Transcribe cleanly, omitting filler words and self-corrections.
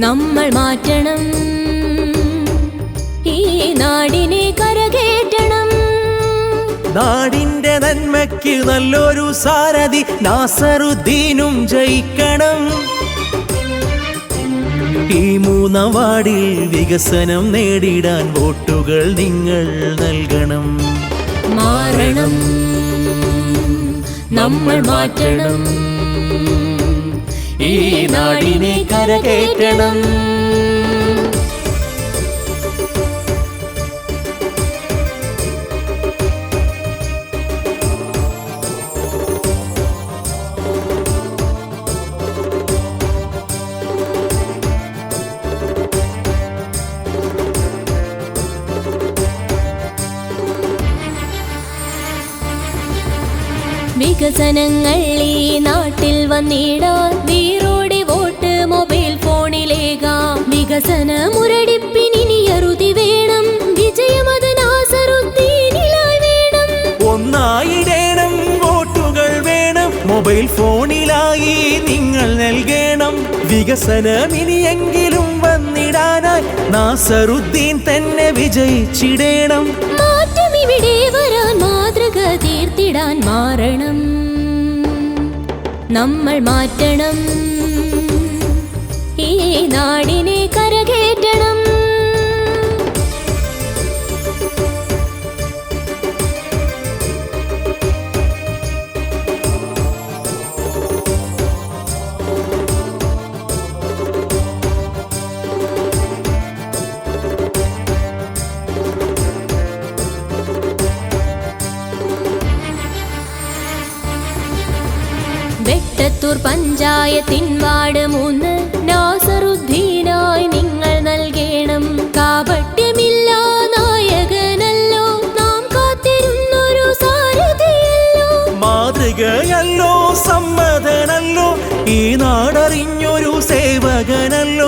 നമ്മൾ മാറ്റണം, ഈ നാടിനെ കരകേറ്റണം. നാടിന്റെ നന്മയ്ക്ക് നല്ലൊരു സാരഥി നാസറുദ്ദീനും ജയിക്കണം. ഈ മൂന്നാം വാർഡിൽ വികസനം നേടിടാൻ വോട്ടുകൾ നിങ്ങൾ നൽകണം. മാറണം, നമ്മൾ മാറ്റണം, ഈ നാടിനെ കരകേറ്റണം. വികസനങ്ങൾ ഈ നാട്ടിൽ വന്നിടാൻ വീറോടെ വോട്ട് മൊബൈൽ ഫോണിലേകാം. വികസന മുരടിപ്പിനി അറുതി വേണം, വിജയമത് നാസറുദ്ദീനിലായി വേണം. ഒന്നായിടേണം, വോട്ടുകൾ വേണം, മൊബൈൽ ഫോണിലായി നിങ്ങൾ നൽകണം. വികസനം ഇനിയെങ്കിലും വന്നിടാനായി നാസറുദ്ദീൻ തന്നെ വിജയിച്ചിടേണം. മാറ്റം ഇവിടെ വരാൻ മാതൃക തീർത്തിടാൻ മാറണം, നമ്മൾ മാറ്റണം, ഈ നാടിനെ കരകേറ്റണം. വെട്ടത്തൂർ പഞ്ചായത്തിൻ വാർഡ് 3 നാസറുദ്ദീനായി നിങ്ങൾ നൽകണം. കാപട്യമില്ല നായകനല്ലോ, നാം കാത്തിരുന്നൊരു സാരഥിയല്ലോ. മാതൃകയല്ലോ, സമ്മതനല്ലോ, ഈ നാടറിഞ്ഞൊരു സേവകനല്ലോ.